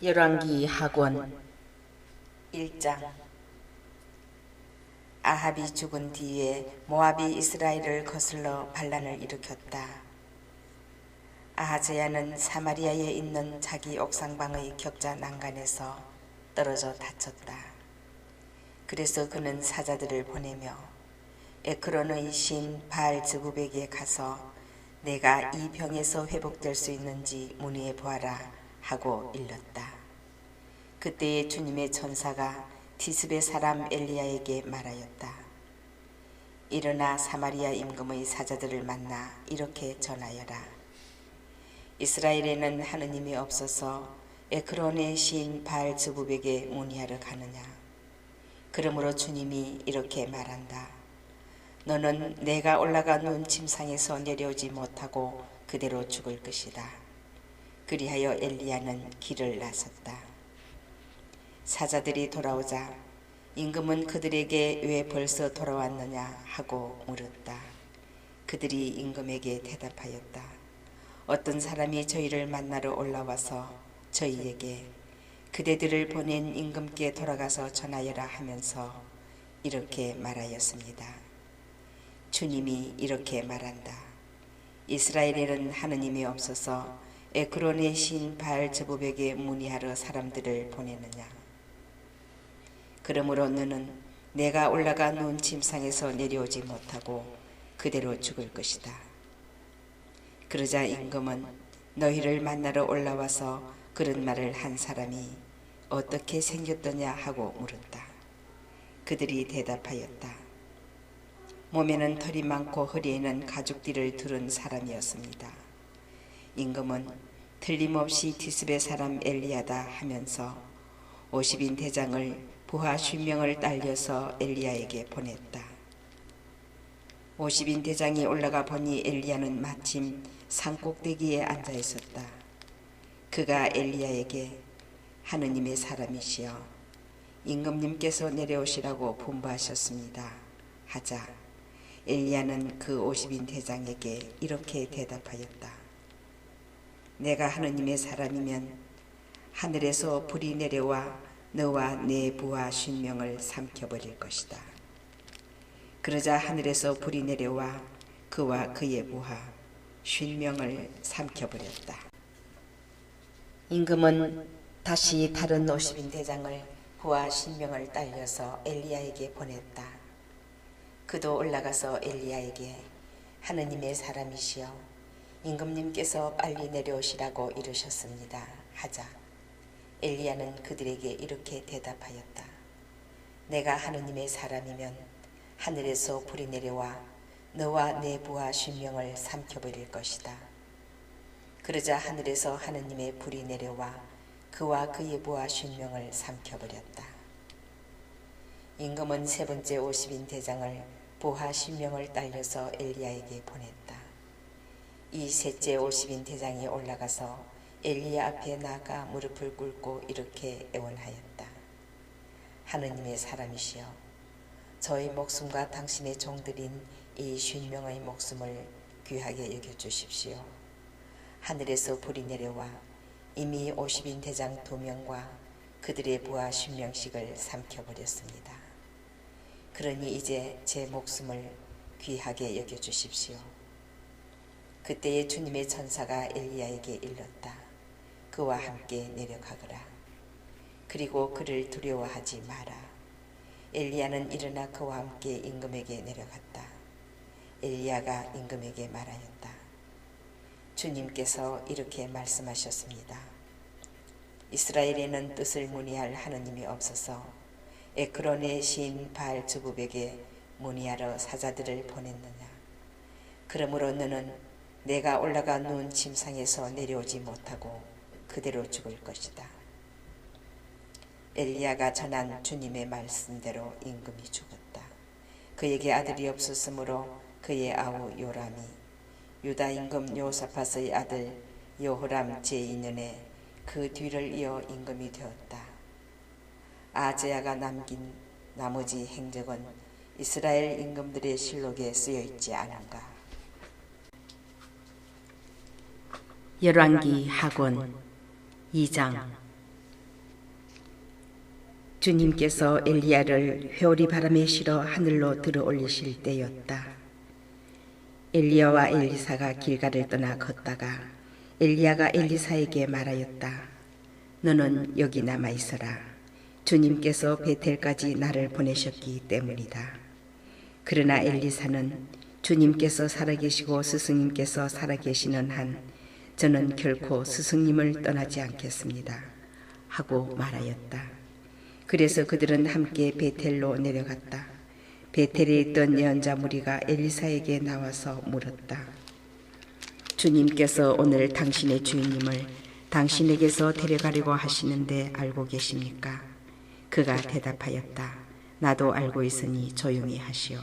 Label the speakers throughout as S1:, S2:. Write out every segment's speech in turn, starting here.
S1: 열왕기 하권
S2: 1장. 아합이 죽은 뒤에 모압이 이스라엘을 거슬러 반란을 일으켰다. 아하즈야는 사마리아에 있는 자기 옥상방의 격자 난간에서 떨어져 다쳤다. 그래서 그는 사자들을 보내며 에크론의 신 바알즈부백에 가서 내가 이 병에서 회복될 수 있는지 문의해 보아라 하고 일렀다. 그때에 주님의 천사가 디스베 사람 엘리야에게 말하였다. 일어나 사마리아 임금의 사자들을 만나 이렇게 전하여라. 이스라엘에는 하느님이 없어서 에크론의 신 바알즈부백에 문의하러 가느냐. 그러므로 주님이 이렇게 말한다. 너는 내가 올라가 눈 침상에서 내려오지 못하고 그대로 죽을 것이다. 그리하여 엘리야는 길을 나섰다. 사자들이 돌아오자 임금은 그들에게 왜 벌써 돌아왔느냐 하고 물었다. 그들이 임금에게 대답하였다. 어떤 사람이 저희를 만나러 올라와서 저희에게 그대들을 보낸 임금께 돌아가서 전하여라 하면서 이렇게 말하였습니다. 주님이 이렇게 말한다. 이스라엘에는 하느님이 없어서 에크론의 신 바알즈부백에 문의하러 사람들을 보내느냐. 그러므로 너는 내가 올라가 눈 침상에서 내려오지 못하고 그대로 죽을 것이다. 그러자 임금은 너희를 만나러 올라와서 그런 말을 한 사람이 어떻게 생겼더냐 하고 물었다. 그들이 대답하였다. 몸에는 털이 많고 허리에는 가죽띠를 두른 사람이었습니다. 임금은 틀림없이 디스베 사람 엘리야다 하면서 50인 대장을 부하 50명을 딸려서 엘리야에게 보냈다. 50인 대장이 올라가 보니 엘리야는 마침 산꼭대기에 앉아 있었다. 그가 엘리야에게 하느님의 사람이시여 임금님께서 내려오시라고 분부하셨습니다 하자 엘리야는 그 50인 대장에게 이렇게 대답하였다. 내가 하느님의 사람이면 하늘에서 불이 내려와 너와 내 부하 50명을 삼켜버릴 것이다. 그러자 하늘에서 불이 내려와 그와 그의 부하 50명을 삼켜버렸다. 임금은 다시 다른 50인 대장을 부하 10명을 딸려서 엘리야에게 보냈다. 그도 올라가서 엘리야에게 하느님의 사람이시여 임금님께서 빨리 내려오시라고 이르셨습니다 하자 엘리야는 그들에게 이렇게 대답하였다. 내가 하느님의 사람이면 하늘에서 불이 내려와 너와 내 부하 50명을 삼켜버릴 것이다. 그러자 하늘에서 하느님의 불이 내려와 그와 그의 부하 50명을 삼켜버렸다. 임금은 세 번째 50인 대장을 부하 10명을 딸려서 엘리야에게 보냈다. 이 셋째 50인 대장이 올라가서 엘리야 앞에 나가 무릎을 꿇고 이렇게 애원하였다. 하느님의 사람이시여 저의 목숨과 당신의 종들인 이 50명의 목숨을 귀하게 여겨주십시오. 하늘에서 불이 내려와 이미 50인 대장 2명과 그들의 부하 10명씩을 삼켜버렸습니다. 그러니 이제 제 목숨을 귀하게 여겨주십시오. 그때에 주님의 천사가 엘리야에게 일렀다. 그와 함께 내려가거라. 그리고 그를 두려워하지 마라. 엘리야는 일어나 그와 함께 임금에게 내려갔다. 엘리야가 임금에게 말하였다. 주님께서 이렇게 말씀하셨습니다. 이스라엘에는 뜻을 문의할 하느님이 없어서 에크론의 신 바알즈부백에 문의하러 사자들을 보냈느냐. 그러므로 너는 내가 올라가 눈 침상에서 내려오지 못하고 그대로 죽을 것이다. 엘리야가 전한 주님의 말씀대로 임금이 죽었다. 그에게 아들이 없었으므로 그의 아우 요람이 유다 임금 요사밧의 아들 여호람 제2년에 그 뒤를 이어 임금이 되었다. 아하즈야가 남긴 나머지 행적은 이스라엘 임금들의 실록에 쓰여 있지 않은가.
S1: 열왕기 하권 2장.
S2: 주님께서 엘리야를 회오리 바람에 실어 하늘로 들어올리실 때였다. 엘리야와 엘리사가 길가를 떠나 걷다가 엘리야가 엘리사에게 말하였다. 너는 여기 남아 있어라. 주님께서 베텔까지 나를 보내셨기 때문이다. 그러나 엘리사는 주님께서 살아계시고 스승님께서 살아계시는 한 저는 결코 스승님을 떠나지 않겠습니다. 하고 말하였다. 그래서 그들은 함께 베텔로 내려갔다. 베텔에 있던 예언자 무리가 엘리사에게 나와서 물었다. 주님께서 오늘 당신의 주인님을 당신에게서 데려가려고 하시는데 알고 계십니까? 그가 대답하였다. 나도 알고 있으니 조용히 하시오.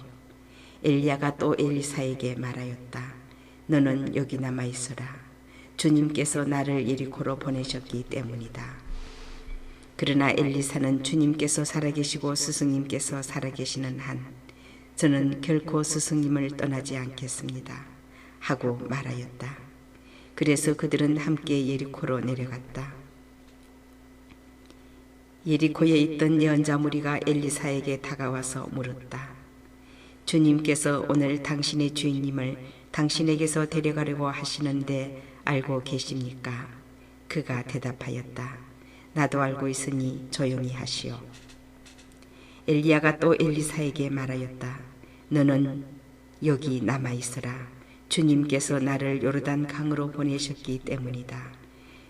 S2: 엘리야가 또 엘리사에게 말하였다. 너는 여기 남아 있어라. 주님께서 나를 예리코로 보내셨기 때문이다. 그러나 엘리사는 주님께서 살아계시고 스승님께서 살아계시는 한 저는 결코 스승님을 떠나지 않겠습니다. 하고 말하였다. 그래서 그들은 함께 예리코로 내려갔다. 예리코에 있던 예언자 무리가 엘리사에게 다가와서 물었다. 주님께서 오늘 당신의 주인님을 당신에게서 데려가려고 하시는데 알고 계십니까? 그가 대답하였다. 나도 알고 있으니 조용히 하시오. 엘리야가 또 엘리사에게 말하였다. 너는 여기 남아 있어라. 주님께서 나를 요르단 강으로 보내셨기 때문이다.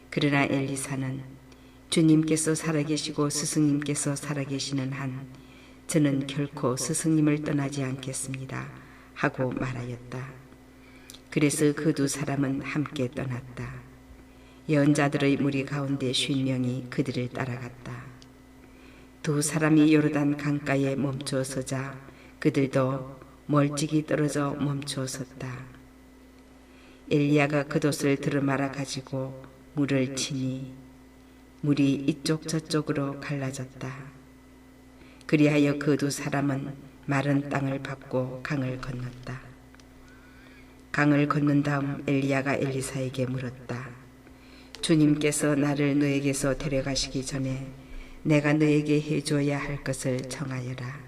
S2: 그러나 엘리사는 주님께서 살아계시고 스승님께서 살아계시는 한 저는 결코 스승님을 떠나지 않겠습니다. 하고 말하였다. 그래서 그 두 사람은 함께 떠났다. 예언자들의 무리 가운데 50명이 그들을 따라갔다. 두 사람이 요르단 강가에 멈춰 서자 그들도 멀찍이 떨어져 멈춰 섰다. 엘리야가 겉옷을 들어말아 가지고 물을 치니 물이 이쪽 저쪽으로 갈라졌다. 그리하여 그 두 사람은 마른 땅을 밟고 강을 건넜다. 강을 건넌 다음 엘리야가 엘리사에게 물었다. 주님께서 나를 너에게서 데려가시기 전에 내가 너에게 해줘야 할 것을 정하여라.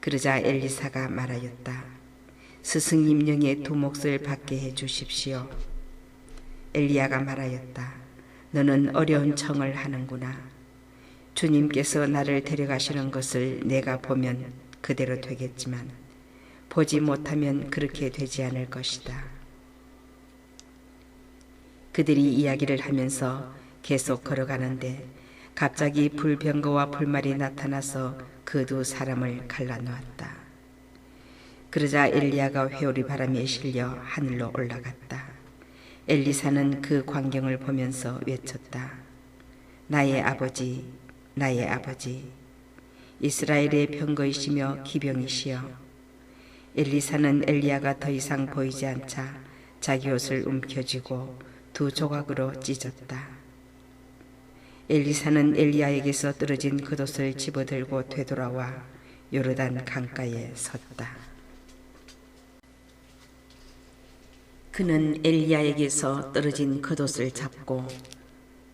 S2: 그러자 엘리사가 말하였다. 스승님 영의 두 몫을 받게 해주십시오. 엘리야가 말하였다. 너는 어려운 청을 하는구나. 주님께서 나를 데려가시는 것을 내가 보면 그대로 되겠지만 보지 못하면 그렇게 되지 않을 것이다. 그들이 이야기를 하면서 계속 걸어가는데 갑자기 불병거와 불말이 나타나서 그 두 사람을 갈라놓았다. 그러자 엘리야가 회오리 바람에 실려 하늘로 올라갔다. 엘리사는 그 광경을 보면서 외쳤다. 나의 아버지, 나의 아버지, 이스라엘의 병거이시며 기병이시여. 엘리사는 엘리야가 더 이상 보이지 않자 자기 옷을 움켜쥐고 두 조각으로 찢었다. 엘리사는 엘리야에게서 떨어진 겉옷을 집어들고 되돌아와 요르단 강가에 섰다. 그는 엘리야에게서 떨어진 겉옷을 잡고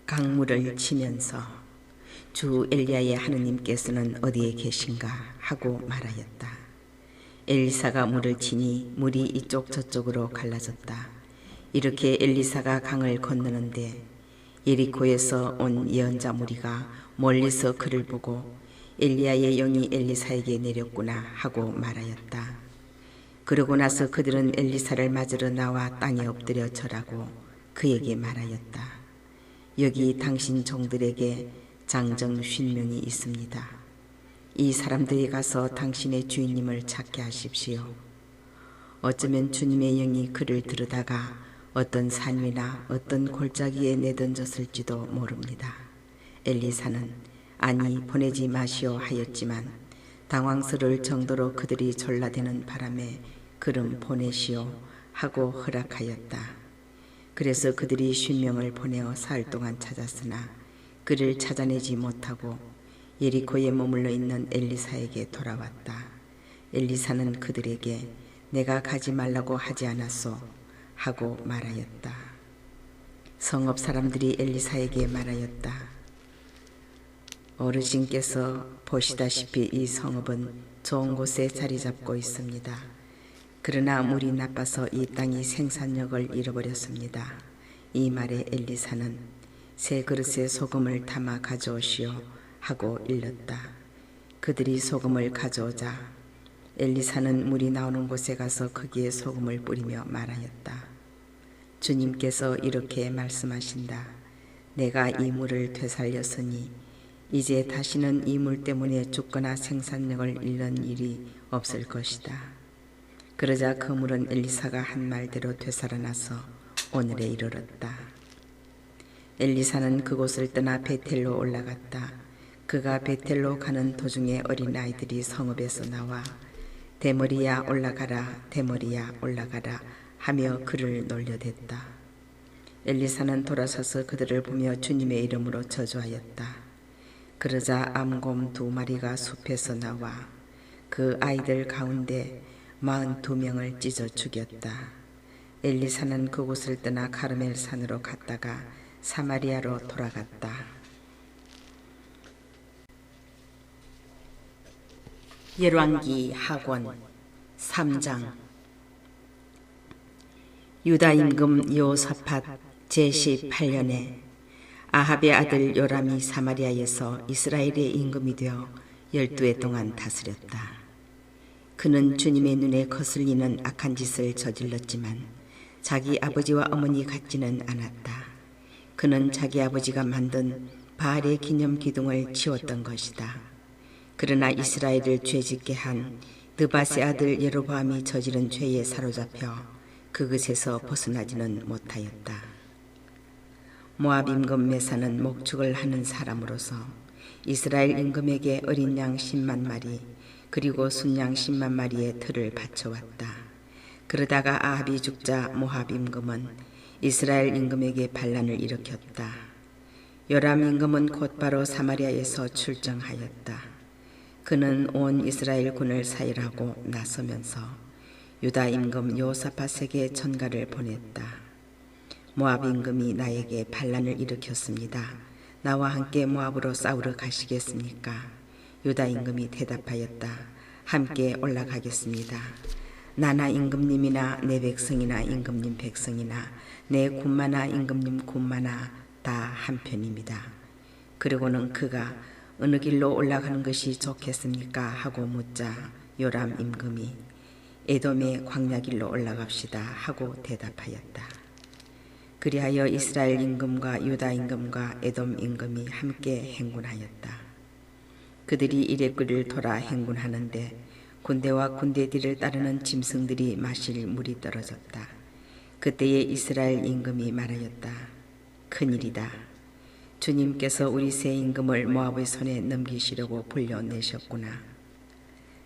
S2: 강물을 치면서 주 엘리야의 하느님께서는 어디에 계신가 하고 말하였다. 엘리사가 물을 치니 물이 이쪽 저쪽으로 갈라졌다. 이렇게 엘리사가 강을 건너는데 예리코에서 온 예언자 무리가 멀리서 그를 보고 엘리야의 영이 엘리사에게 내렸구나 하고 말하였다. 그러고 나서 그들은 엘리사를 맞으러 나와 땅에 엎드려 절하고 그에게 말하였다. 여기 당신 종들에게 장정 50명이 있습니다. 이 사람들이 가서 당신의 주인님을 찾게 하십시오. 어쩌면 주님의 영이 그를 들으다가 어떤 산 위나 어떤 골짜기에 내던졌을지도 모릅니다. 엘리사는 아니 보내지 마시오 하였지만 당황스러울 정도로 그들이 졸라대는 바람에 그럼 보내시오 하고 허락하였다. 그래서 그들이 50명을 보내어 사흘 동안 찾았으나 그를 찾아내지 못하고 예리코에 머물러 있는 엘리사에게 돌아왔다. 엘리사는 그들에게 내가 가지 말라고 하지 않았소 하고 말하였다. 성읍 사람들이 엘리사에게 말하였다. 어르신께서 보시다시피 이 성읍은 좋은 곳에 자리 잡고 있습니다. 그러나 물이 나빠서 이 땅이 생산력을 잃어버렸습니다. 이 말에 엘리사는 새 그릇에 소금을 담아 가져오시오 하고 일렀다. 그들이 소금을 가져오자 엘리사는 물이 나오는 곳에 가서 거기에 소금을 뿌리며 말하였다. 주님께서 이렇게 말씀하신다. 내가 이 물을 되살렸으니 이제 다시는 이 물 때문에 죽거나 생산력을 잃는 일이 없을 것이다. 그러자 그 물은 엘리사가 한 말대로 되살아나서 오늘에 이르렀다. 엘리사는 그곳을 떠나 베텔로 올라갔다. 그가 베텔로 가는 도중에 어린아이들이 성읍에서 나와 대머리야 올라가라, 대머리야 올라가라 하며 그를 놀려댔다. 엘리사는 돌아서서 그들을 보며 주님의 이름으로 저주하였다. 그러자 암곰 2마리가 숲에서 나와 그 아이들 가운데 42명을 찢어 죽였다. 엘리사는 그곳을 떠나 가르멜 산으로 갔다가 사마리아로 돌아갔다. 열왕기 하권 3장. 유다 임금 여호사밧 제18년에 아합의 아들 요람이 사마리아에서 이스라엘의 임금이 되어 12해 동안 다스렸다. 그는 주님의 눈에 거슬리는 악한 짓을 저질렀지만 자기 아버지와 어머니 같지는 않았다. 그는 자기 아버지가 만든 바알의 기념 기둥을 치웠던 것이다. 그러나 이스라엘을 죄짓게 한 느밧의 아들 여로보암이 저지른 죄에 사로잡혀 그것에서 벗어나지는 못하였다. 모압 임금 메사는 목축을 하는 사람으로서 이스라엘 임금에게 어린 양 10만 마리 그리고 순양 10만 마리의 틀을 바쳐왔다. 그러다가 아합이 죽자 모압 임금은 이스라엘 임금에게 반란을 일으켰다. 요람 임금은 곧바로 사마리아에서 출정하였다. 그는 온 이스라엘 군을 사일하고 나서면서 유다 임금 여호사밧에게 전가를 보냈다. 모압 임금이 나에게 반란을 일으켰습니다. 나와 함께 모압으로 싸우러 가시겠습니까? 유다 임금이 대답하였다. 함께 올라가겠습니다. 나나 임금님이나 내 백성이나 임금님 백성이나 내 군마나 임금님 군마나 다 한편입니다. 그리고는 그가 어느 길로 올라가는 것이 좋겠습니까? 하고 묻자 요람 임금이 에돔의 광야길로 올라갑시다 하고 대답하였다. 그리하여 이스라엘 임금과 유다 임금과 에돔 임금이 함께 행군하였다. 그들이 이레길을 돌아 행군하는데 군대와 군대 뒤를 따르는 짐승들이 마실 물이 떨어졌다. 그때에 이스라엘 임금이 말하였다. 큰일이다. 주님께서 우리 새 임금을 모압의 손에 넘기시려고 불려내셨구나.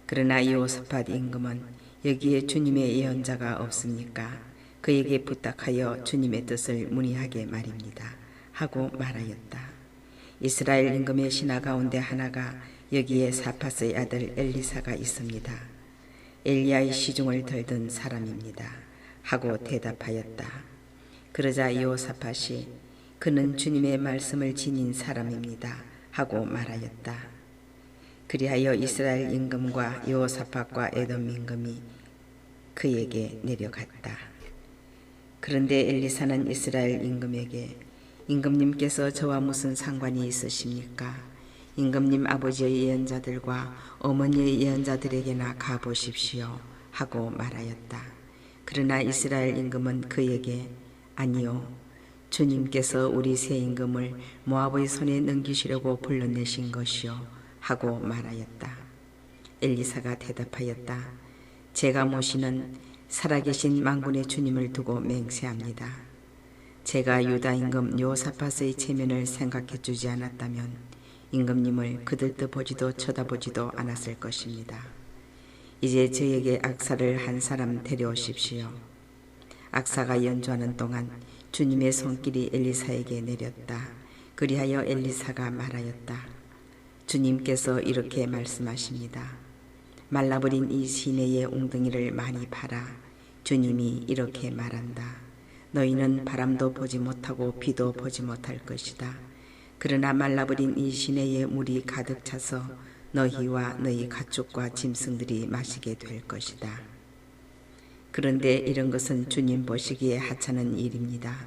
S2: 그러나 여호사밧 임금은 여기에 주님의 예언자가 없습니까? 그에게 부탁하여 주님의 뜻을 문의하게 말입니다. 하고 말하였다. 이스라엘 임금의 신하 가운데 하나가 여기에 사밧의 아들 엘리사가 있습니다. 엘리야의 시중을 들던 사람입니다. 하고 대답하였다. 그러자 여호사밧이 그는 주님의 말씀을 지닌 사람입니다. 하고 말하였다. 그리하여 이스라엘 임금과 여호사밧과 에돔 임금이 그에게 내려갔다. 그런데 엘리사는 이스라엘 임금에게 임금님께서 저와 무슨 상관이 있으십니까? 임금님 아버지의 예언자들과 어머니의 예언자들에게나 가보십시오. 하고 말하였다. 그러나 이스라엘 임금은 그에게 아니요. 주님께서 우리 새 임금을 모압의 손에 넘기시려고 불러내신 것이요 하고 말하였다. 엘리사가 대답하였다. 제가 모시는 살아계신 만군의 주님을 두고 맹세합니다. 제가 유다 임금 여호사밧의 체면을 생각해 주지 않았다면 임금님을 그들도 보지도 쳐다보지도 않았을 것입니다. 이제 저에게 악사를 한 사람 데려오십시오. 악사가 연주하는 동안 주님의 손길이 엘리사에게 내렸다. 그리하여 엘리사가 말하였다. 주님께서 이렇게 말씀하십니다. 말라버린 이 시내의 웅덩이를 많이 파라. 주님이 이렇게 말한다. 너희는 바람도 보지 못하고 비도 보지 못할 것이다. 그러나 말라버린 이 시내에 물이 가득 차서 너희와 너희 가축과 짐승들이 마시게 될 것이다. 그런데 이런 것은 주님 보시기에 하찮은 일입니다.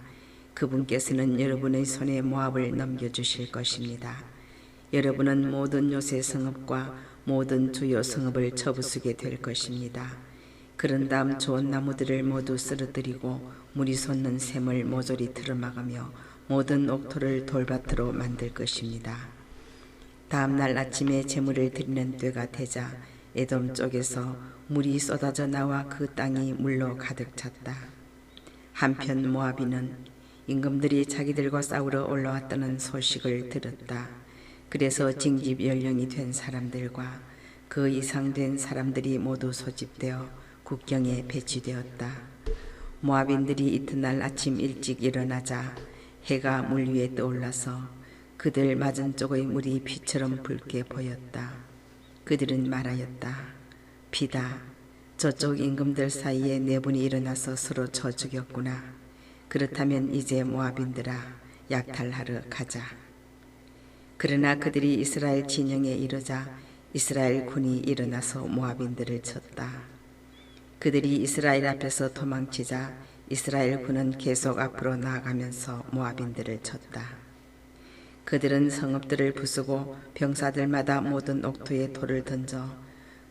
S2: 그분께서는 여러분의 손에 모압을 넘겨주실 것입니다. 여러분은 모든 요새 성읍과 모든 주요 성읍을 쳐부수게 될 것입니다. 그런 다음 좋은 나무들을 모두 쓰러뜨리고 물이 솟는 샘을 모조리 틀어막으며 모든 옥토를 돌밭으로 만들 것입니다. 다음 날 아침에 제물을 드리는 때가 되자 에돔 쪽에서 물이 쏟아져 나와 그 땅이 물로 가득 찼다. 한편 모압인은 임금들이 자기들과 싸우러 올라왔다는 소식을 들었다. 그래서 징집 연령이 된 사람들과 그 이상 된 사람들이 모두 소집되어 국경에 배치되었다. 모압인들이 이튿날 아침 일찍 일어나자 해가 물 위에 떠올라서 그들 맞은 쪽의 물이 피처럼 붉게 보였다. 그들은 말하였다. 피다. 저쪽 임금들 사이에 네 분이 일어나서 서로 쳐 죽였구나. 그렇다면 이제 모압인들아 약탈하러 가자. 그러나 그들이 이스라엘 진영에 이르자 이스라엘 군이 일어나서 모압인들을 쳤다. 그들이 이스라엘 앞에서 도망치자 이스라엘 군은 계속 앞으로 나아가면서 모압인들을 쳤다. 그들은 성읍들을 부수고 병사들마다 모든 옥토에 돌을 던져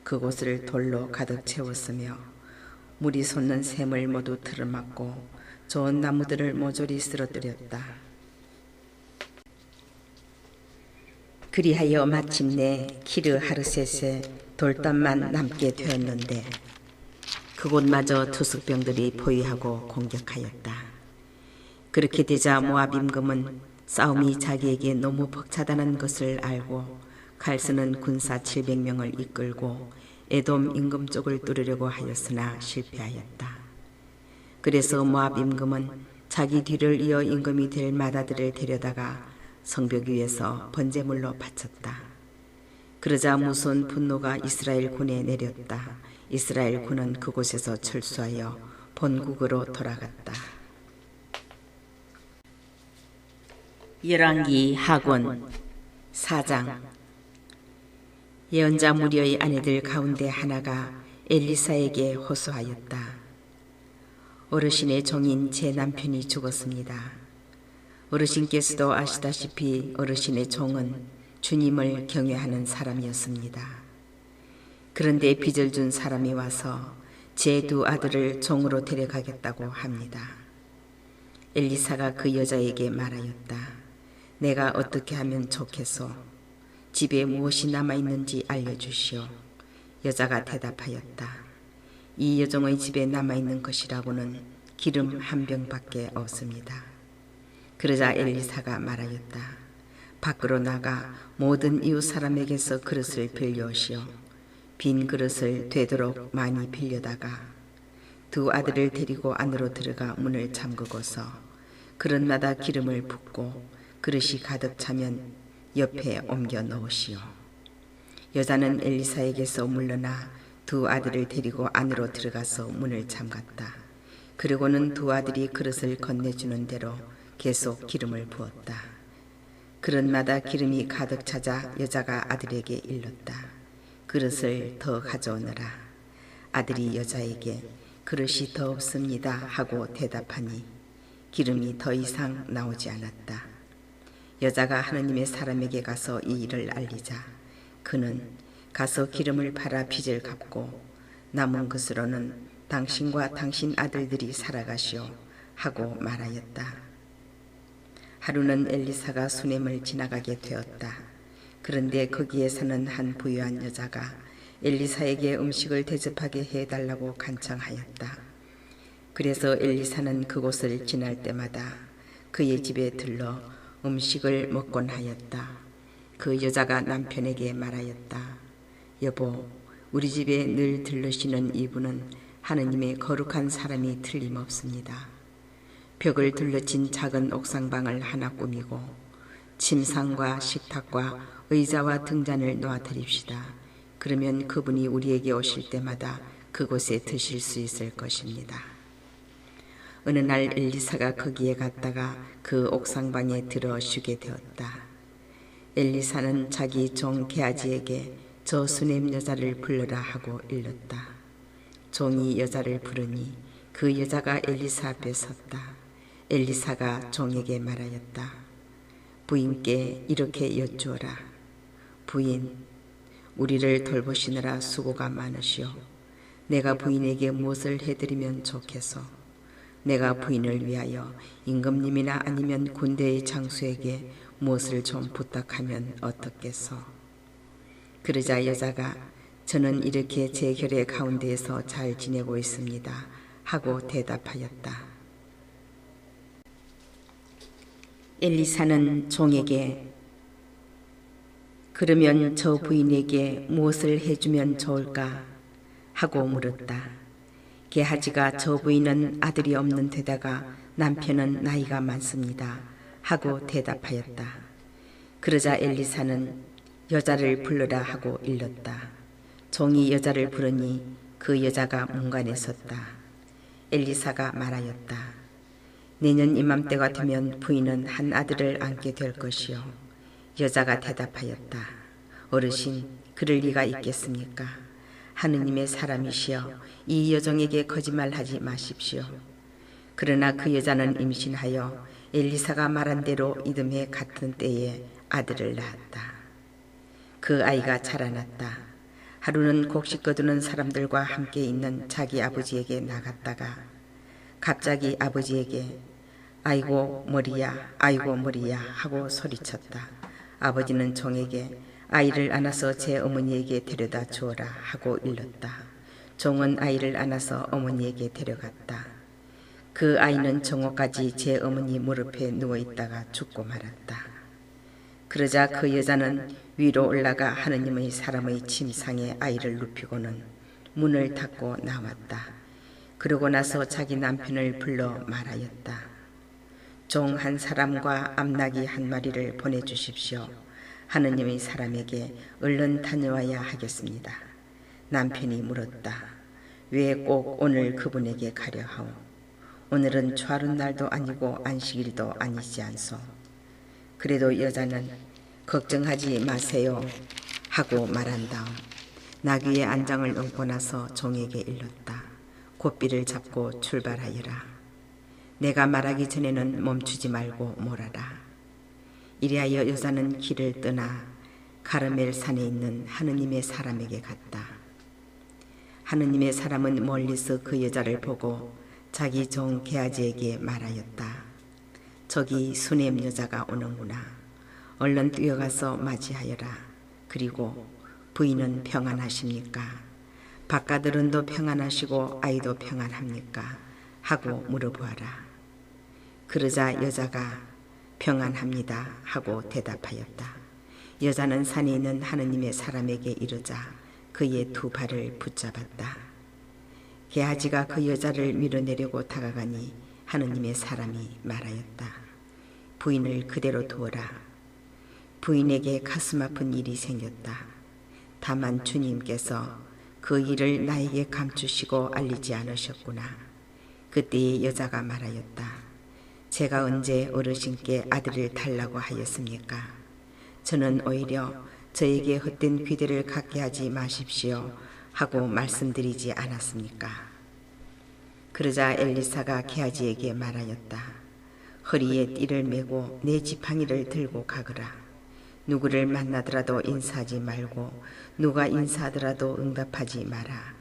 S2: 그곳을 돌로 가득 채웠으며 물이 솟는 샘을 모두 틀어막고 좋은 나무들을 모조리 쓰러뜨렸다. 그리하여 마침내 키르 하르셋에 돌담만 남게 되었는데 그곳마저 투숙병들이 포위하고 공격하였다. 그렇게 되자 모압 임금은 싸움이 자기에게 너무 벅차다는 것을 알고 칼 쓰는 군사 700명을 이끌고 에돔 임금 쪽을 뚫으려고 하였으나 실패하였다. 그래서 모압 임금은 자기 뒤를 이어 임금이 될 마다들을 데려다가 성벽 위에서 번제물로 바쳤다. 그러자 무서운 분노가 이스라엘 군에 내렸다. 이스라엘 군은 그곳에서 철수하여 본국으로 돌아갔다. 열왕기 하권 4장. 예언자 무리의 아내들 가운데 하나가 엘리사에게 호소하였다. 어르신의 종인 제 남편이 죽었습니다. 어르신께서도 아시다시피 어르신의 종은 주님을 경외하는 사람이었습니다. 그런데 빚을 준 사람이 와서 제 두 아들을 종으로 데려가겠다고 합니다. 엘리사가 그 여자에게 말하였다. 내가 어떻게 하면 좋겠소? 집에 무엇이 남아있는지 알려주시오. 여자가 대답하였다. 이 여종의 집에 남아있는 것이라고는 기름 한 병밖에 없습니다. 그러자 엘리사가 말하였다. 밖으로 나가 모든 이웃 사람에게서 그릇을 빌려오시오. 빈 그릇을 되도록 많이 빌려다가 두 아들을 데리고 안으로 들어가 문을 잠그고서 그릇마다 기름을 붓고 그릇이 가득 차면 옆에 옮겨 놓으시오. 여자는 엘리사에게서 물러나 두 아들을 데리고 안으로 들어가서 문을 잠갔다. 그리고는 두 아들이 그릇을 건네주는 대로 계속 기름을 부었다. 그릇마다 기름이 가득 차자 여자가 아들에게 일렀다. 그릇을 더 가져오너라. 아들이 여자에게 그릇이 더 없습니다 하고 대답하니 기름이 더 이상 나오지 않았다. 여자가 하느님의 사람에게 가서 이 일을 알리자 그는 가서 기름을 팔아 빚을 갚고 남은 것으로는 당신과 당신 아들들이 살아가시오 하고 말하였다. 하루는 엘리사가 수넴을 지나가게 되었다. 그런데 거기에서는 한 부유한 여자가 엘리사에게 음식을 대접하게 해달라고 간청하였다. 그래서 엘리사는 그곳을 지날 때마다 그의 집에 들러 음식을 먹곤 하였다. 그 여자가 남편에게 말하였다. 여보, 우리 집에 늘 들르시는 이분은 하느님의 거룩한 사람이 틀림없습니다. 벽을 둘러친 작은 옥상방을 하나 꾸미고 침상과 식탁과 의자와 등잔을 놓아드립시다. 그러면 그분이 우리에게 오실 때마다 그곳에 드실 수 있을 것입니다. 어느 날 엘리사가 거기에 갔다가 그 옥상방에 들어 쉬게 되었다. 엘리사는 자기 종 게하지에게 저 수넴 여자를 불러라 하고 일렀다. 종이 여자를 부르니 그 여자가 엘리사 앞에 섰다. 엘리사가 종에게 말하였다. 부인께 이렇게 여쭈어라. 부인, 우리를 돌보시느라 수고가 많으시오. 내가 부인에게 무엇을 해드리면 좋겠소? 내가 부인을 위하여 임금님이나 아니면 군대의 장수에게 무엇을 좀 부탁하면 어떻겠소? 그러자 여자가 저는 이렇게 제 결의 가운데에서 잘 지내고 있습니다 하고 대답하였다. 엘리사는 종에게 그러면 저 부인에게 무엇을 해주면 좋을까 하고 물었다. 게하지가 저 부인은 아들이 없는 데다가 남편은 나이가 많습니다 하고 대답하였다. 그러자 엘리사는 여자를 불러라 하고 일렀다. 종이 여자를 부르니 그 여자가 문간에 섰다. 엘리사가 말하였다. 내년 이맘때가 되면 부인은 한 아들을 안게 될 것이요. 여자가 대답하였다. 어르신, 그럴 리가 있겠습니까? 하느님의 사람이시여 이 여종에게 거짓말하지 마십시오. 그러나 그 여자는 임신하여 엘리사가 말한 대로 이듬해 같은 때에 아들을 낳았다. 그 아이가 자라났다. 하루는 곡식 거두는 사람들과 함께 있는 자기 아버지에게 나갔다가 갑자기 아버지에게 아이고 머리야 아이고 머리야 하고 소리쳤다. 아버지는 종에게 아이를 안아서 제 어머니에게 데려다 주어라 하고 일렀다. 종은 아이를 안아서 어머니에게 데려갔다. 그 아이는 정오까지 제 어머니 무릎에 누워있다가 죽고 말았다. 그러자 그 여자는 위로 올라가 하느님의 사람의 침상에 아이를 눕히고는 문을 닫고 나왔다. 그러고 나서 자기 남편을 불러 말하였다. 종 한 사람과 암나귀 한 마리를 보내주십시오. 하느님의 사람에게 얼른 다녀와야 하겠습니다. 남편이 물었다. 왜 꼭 오늘 그분에게 가려 하오? 오늘은 주하룻날도 아니고 안식일도 아니지 않소. 그래도 여자는 걱정하지 마세요 하고 말한 다음 나귀의 안장을 얹고 나서 종에게 일렀다. 고삐를 잡고 출발하여라. 내가 말하기 전에는 멈추지 말고 몰아라. 이리하여 여자는 길을 떠나 가르멜 산에 있는 하느님의 사람에게 갔다. 하느님의 사람은 멀리서 그 여자를 보고 자기 종 게하지에게 말하였다. 저기 수넴 여자가 오는구나. 얼른 뛰어가서 맞이하여라. 그리고 부인은 평안하십니까? 바깥으론도 평안하시고 아이도 평안합니까? 하고 물어보아라. 그러자 여자가 평안합니다 하고 대답하였다. 여자는 산에 있는 하느님의 사람에게 이르자 그의 두 발을 붙잡았다. 게하지가 그 여자를 밀어내려고 다가가니 하느님의 사람이 말하였다. 부인을 그대로 두어라. 부인에게 가슴 아픈 일이 생겼다. 다만 주님께서 그 일을 나에게 감추시고 알리지 않으셨구나. 그때의 여자가 말하였다. 제가 언제 어르신께 아들을 달라고 하였습니까? 저는 오히려 저에게 헛된 귀대를 갖게 하지 마십시오 하고 말씀드리지 않았습니까? 그러자 엘리사가 게하지에게 말하였다. 허리에 띠를 메고 내 지팡이를 들고 가거라. 누구를 만나더라도 인사하지 말고 누가 인사하더라도 응답하지 마라.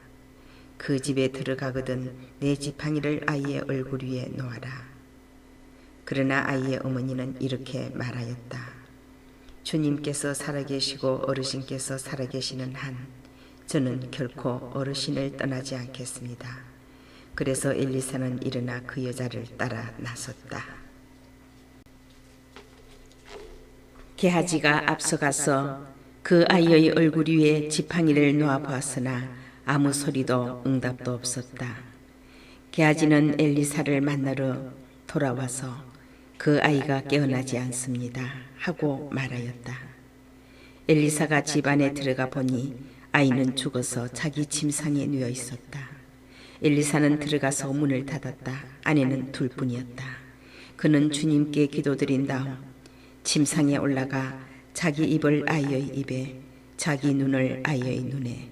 S2: 그 집에 들어가거든 내 지팡이를 아이의 얼굴 위에 놓아라. 그러나 아이의 어머니는 이렇게 말하였다. 주님께서 살아계시고 어르신께서 살아계시는 한 저는 결코 어르신을 떠나지 않겠습니다. 그래서 엘리사는 일어나 그 여자를 따라 나섰다. 게하지가 앞서가서 그 아이의 얼굴 위에 지팡이를 놓아 보았으나 아무 소리도 응답도 없었다. 게하지는 엘리사를 만나러 돌아와서 그 아이가 깨어나지 않습니다 하고 말하였다. 엘리사가 집 안에 들어가 보니 아이는 죽어서 자기 침상에 누워 있었다. 엘리사는 들어가서 문을 닫았다. 아내는 둘뿐이었다. 그는 주님께 기도드린 다음 침상에 올라가
S1: 자기 입을 아이의 입에, 자기 눈을 아이의 눈에,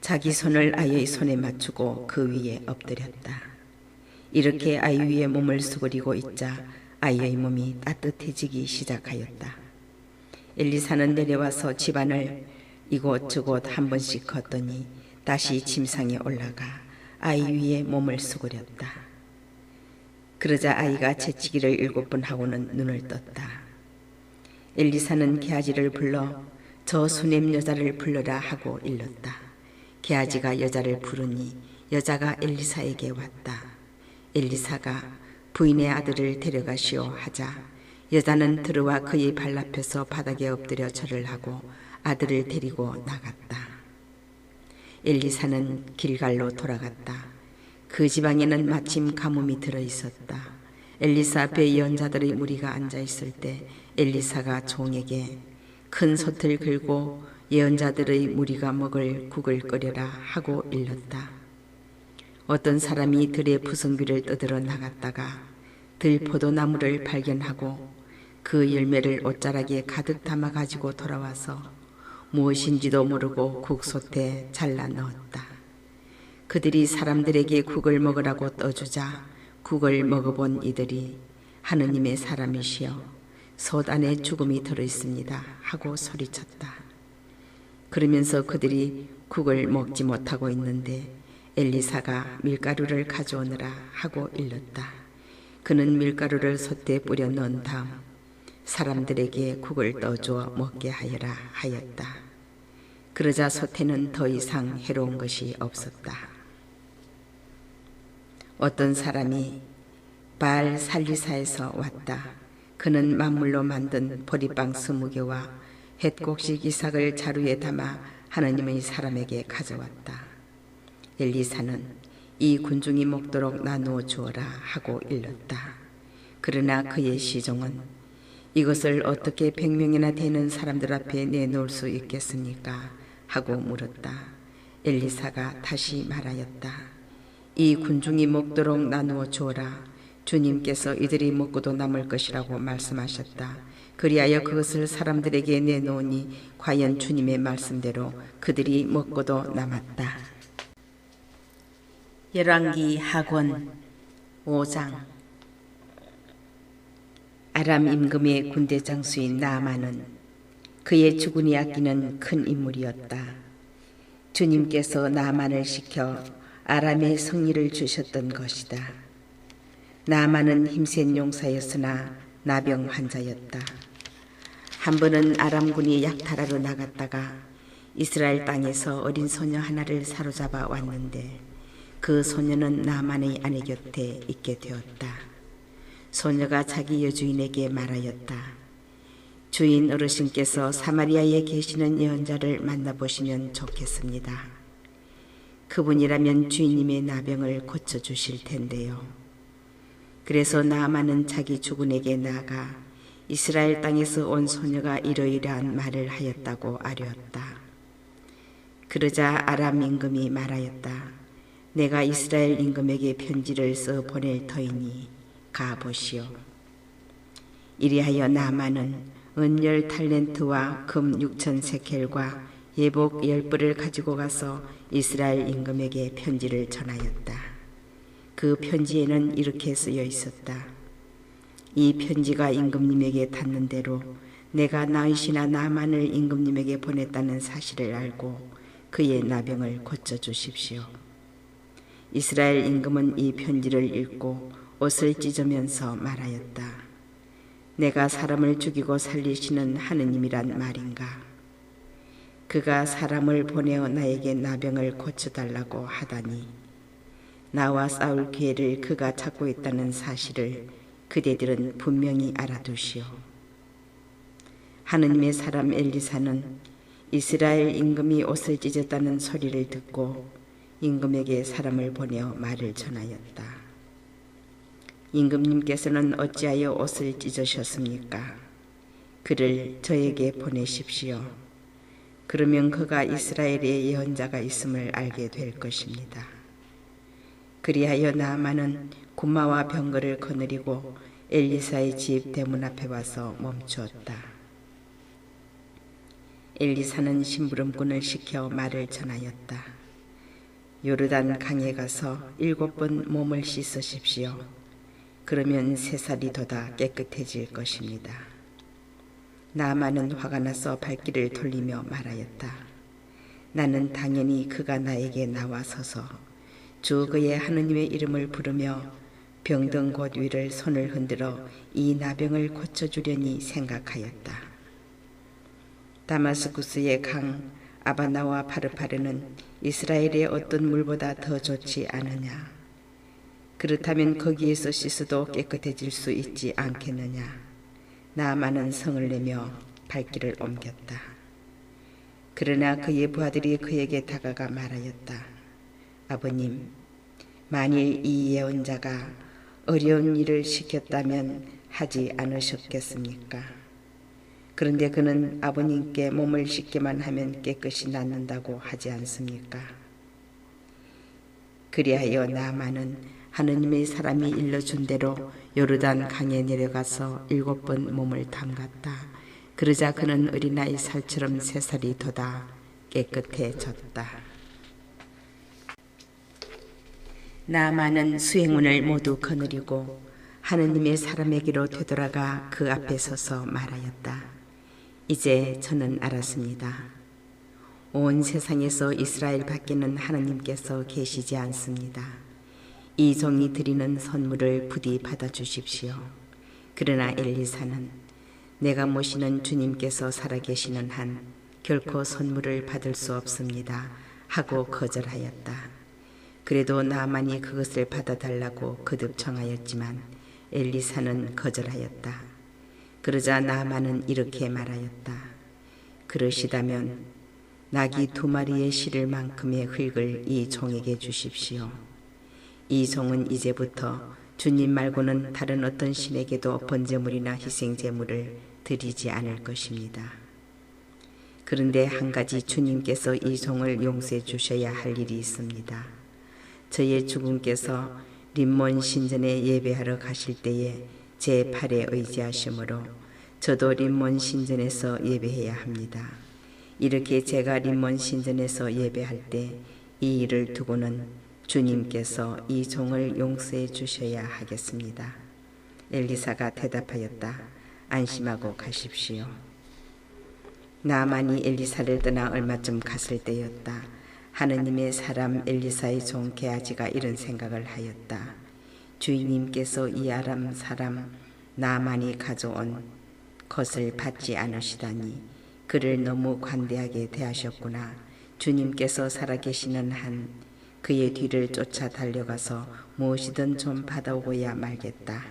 S1: 자기 손을 아이의 손에 맞추고 그 위에 엎드렸다. 이렇게 아이 위에 몸을 수그리고 있자 아이의 몸이 따뜻해지기 시작하였다. 엘리사는 내려와서 집안을 이곳저곳 한 번씩 걷더니 다시 침상에 올라가 아이 위에 몸을 수그렸다. 그러자 아이가 재치기를 7번 하고는 눈을 떴다. 엘리사는 게하지를 불러 저 수냄 여자를 불러라 하고 일렀다. 게하지가 여자를 부르니 여자가 엘리사에게 왔다. 엘리사가 부인의 아들을 데려가시오 하자 여자는 들어와 그의 발 앞에서 바닥에 엎드려 절을 하고 아들을 데리고 나갔다. 엘리사는 길갈로 돌아갔다. 그 지방에는 마침 가뭄이 들어있었다. 엘리사 앞에 예언자들의 무리가 앉아있을 때 엘리사가 종에게 큰 솥을 걸고 예언자들의 무리가 먹을 국을 끓여라 하고 일렀다. 어떤 사람이 들의 부성비를 떠들어 나갔다가 들 포도나무를 발견하고 그 열매를 옷자락에 가득 담아 가지고 돌아와서 무엇인지도 모르고 국솥에 잘라 넣었다. 그들이 사람들에게 국을 먹으라고 떠주자 국을 먹어본 이들이 하느님의 사람이시여 솥 안에 죽음이 들어있습니다 하고 소리쳤다. 그러면서 그들이 국을 먹지 못하고 있는데 엘리사가 밀가루를 가져오느라 하고 일렀다. 그는 밀가루를 솥에 뿌려 넣은 다음 사람들에게 국을 떠주어 먹게 하여라 하였다. 그러자 솥에는 더 이상 해로운 것이 없었다. 어떤 사람이 바알 살리사에서 왔다. 그는 만물로 만든 보리빵 20개와 햇곡식 이삭을 자루에 담아 하나님의 사람에게 가져왔다. 엘리사는 이 군중이 먹도록 나누어 주어라 하고 일렀다. 그러나 그의 시종은 이것을 어떻게 100명이나 되는 사람들 앞에 내놓을 수 있겠습니까? 하고 물었다. 엘리사가 다시 말하였다. 이 군중이 먹도록 나누어 주어라. 주님께서 이들이 먹고도 남을 것이라고 말씀하셨다. 그리하여 그것을 사람들에게 내놓으니 과연 주님의 말씀대로 그들이 먹고도 남았다. 열왕기 하권 5장. 아람 임금의 군대 장수인 나아만은 그의 주군이 아끼는 큰 인물이었다. 주님께서 나아만을 시켜 아람에 승리를 주셨던 것이다. 나아만은 힘센 용사였으나 나병 환자였다. 한 번은 아람군이 약탈하러 나갔다가 이스라엘 땅에서 어린 소녀 하나를 사로잡아 왔는데 그 소녀는 나아만의 아내 곁에 있게 되었다. 소녀가 자기 여주인에게 말하였다. 주인 어르신께서 사마리아에 계시는 예언자를 만나보시면 좋겠습니다. 그분이라면 주인님의 나병을 고쳐주실 텐데요. 그래서 나아만은 자기 주군에게 나아가 이스라엘 땅에서 온 소녀가 이러이러한 말을 하였다고 아뢰었다. 그러자 아람 임금이 말하였다. 내가 이스라엘 임금에게 편지를 써 보낼 터이니 가보시오. 이리하여 나아만은 은 10탈렌트와 금 6천 세켈과 예복 10벌을 가지고 가서 이스라엘 임금에게 편지를 전하였다. 그 편지에는 이렇게 쓰여 있었다. 이 편지가 임금님에게 닿는 대로 내가 나으시나 나아만을 임금님에게 보냈다는 사실을 알고 그의 나병을 고쳐주십시오. 이스라엘 임금은 이 편지를 읽고 옷을 찢으면서 말하였다. 내가 사람을 죽이고 살리시는 하느님이란 말인가? 그가 사람을 보내어 나에게 나병을 고쳐달라고 하다니 나와 싸울 기회를 그가 찾고 있다는 사실을 그대들은 분명히 알아두시오. 하느님의 사람 엘리사는 이스라엘 임금이 옷을 찢었다는 소리를 듣고 임금에게 사람을 보내어 말을 전하였다. 임금님께서는 어찌하여 옷을 찢으셨습니까? 그를 저에게 보내십시오. 그러면 그가 이스라엘에 예언자가 있음을 알게 될 것입니다. 그리하여 나아만은 군마와 병거를 거느리고 엘리사의 집 대문 앞에 와서 멈추었다. 엘리사는 심부름꾼을 시켜 말을 전하였다. 요르단 강에 가서 7번 몸을 씻으십시오. 그러면 새살이 돋아 깨끗해질 것입니다. 나아만은 화가 나서 발길을 돌리며 말하였다. 나는 당연히 그가 나에게 나와서서 주 그의 하느님의 이름을 부르며 병든 곳 위를 손을 흔들어 이 나병을 고쳐주려니 생각하였다. 다마스쿠스의 강 아바나와 파르파르는 이스라엘의 어떤 물보다 더 좋지 않으냐? 그렇다면 거기에서 씻어도 깨끗해질 수 있지 않겠느냐? 나아만은 성을 내며 발길을 옮겼다. 그러나 그의 부하들이 그에게 다가가 말하였다. 아버님, 만일 이 예언자가 어려운 일을 시켰다면 하지 않으셨겠습니까? 그런데 그는 아버님께 몸을 씻기만 하면 깨끗이 낫는다고 하지 않습니까? 그리하여 나아만은 하느님의 사람이 일러준 대로 요르단 강에 내려가서 7번 몸을 담갔다. 그러자 그는 어린아이 살처럼 새살이 돋아 깨끗해졌다. 나아만은 수행원을 모두 거느리고 하느님의 사람에게로 되돌아가 그 앞에 서서 말하였다. 이제 저는 알았습니다. 온 세상에서 이스라엘 밖에는 하느님께서 계시지 않습니다. 이 종이 드리는 선물을 부디 받아주십시오. 그러나 엘리사는 내가 모시는 주님께서 살아계시는 한 결코 선물을 받을 수 없습니다 하고 거절하였다. 그래도 나아만이 그것을 받아달라고 거듭 청하였지만 엘리사는 거절하였다. 그러자 나아만은 이렇게 말하였다. 그러시다면 나귀 2마리에 실을 만큼의 흙을 이 종에게 주십시오. 이 종은 이제부터 주님 말고는 다른 어떤 신에게도 번제물이나 희생제물을 드리지 않을 것입니다. 그런데 한 가지 주님께서 이 종을 용서해 주셔야 할 일이 있습니다. 저의 주군께서 림몬 신전에 예배하러 가실 때에 제 팔에 의지하시므로 저도 림몬 신전에서 예배해야 합니다. 이렇게 제가 림몬 신전에서 예배할 때 이 일을 두고는 주님께서 이 종을 용서해 주셔야 하겠습니다. 엘리사가 대답하였다. 안심하고 가십시오. 나아만이 엘리사를 떠나 얼마쯤 갔을 때였다. 하느님의 사람 엘리사의 종 게하지가 이런 생각을 하였다. 주인님께서 이 아람 사람 나아만이 가져온 것을 받지 않으시다니 그를 너무 관대하게 대하셨구나. 주님께서 살아계시는 한 그의 뒤를 쫓아 달려가서 무엇이든 좀 받아오고야 말겠다.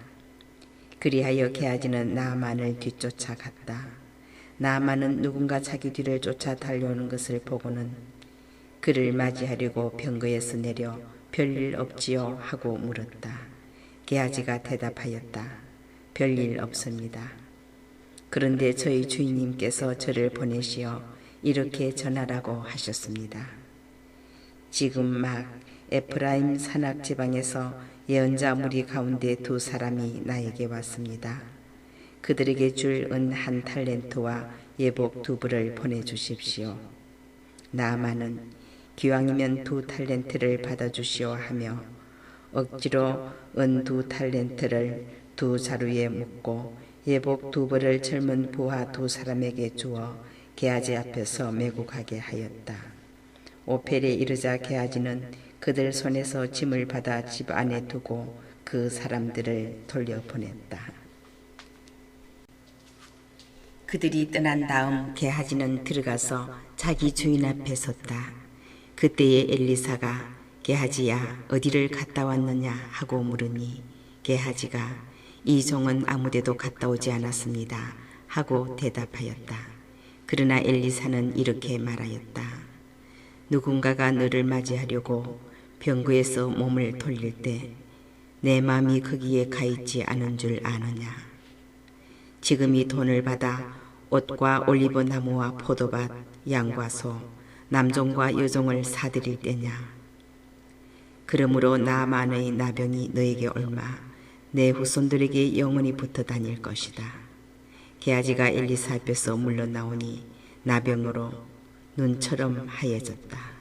S1: 그리하여 게하지는 나아만을 뒤쫓아갔다. 나아만은 누군가 자기 뒤를 쫓아 달려오는 것을 보고는 그를 맞이하려고 병거에서 내려 별일 없지요 하고 물었다. 게하지가 대답하였다. 별일 없습니다. 그런데 저희 주인님께서 저를 보내시어 이렇게 전하라고 하셨습니다. 지금 막 에프라임 산악 지방에서 예언자 무리 가운데 2사람이 나에게 왔습니다. 그들에게 줄 은 1달란트와 예복 2벌을 보내주십시오. 나아만은 기왕이면 2달란트를 받아주시오 하며 억지로 은 2달란트를 2자루에 묶고 예복 2벌을 젊은 부하 2사람에게 주어 게하지 앞에서 메고 가게 하였다. 오펠에 이르자 게하지는 그들 손에서 짐을 받아 집 안에 두고 그 사람들을 돌려보냈다. 그들이 떠난 다음 게하지는 들어가서 자기 주인 앞에 섰다. 그때에 엘리사가 게하지야 어디를 갔다 왔느냐 하고 물으니 게하지가 이 종은 아무데도 갔다 오지 않았습니다 하고 대답하였다. 그러나 엘리사는 이렇게 말하였다. 누군가가 너를 맞이하려고 병거에서 몸을 돌릴 때 내 마음이 거기에 가 있지 않은 줄 아느냐. 지금 이 돈을 받아 옷과 올리브 나무와 포도밭, 양과 소, 남종과 여종을 사드릴 때냐. 그러므로 나아만의 나병이 너에게 옮아 내 후손들에게 영원히 붙어 다닐 것이다. 게하지가 엘리사 앞에서 물러나오니 나병으로 눈처럼 하얘졌다.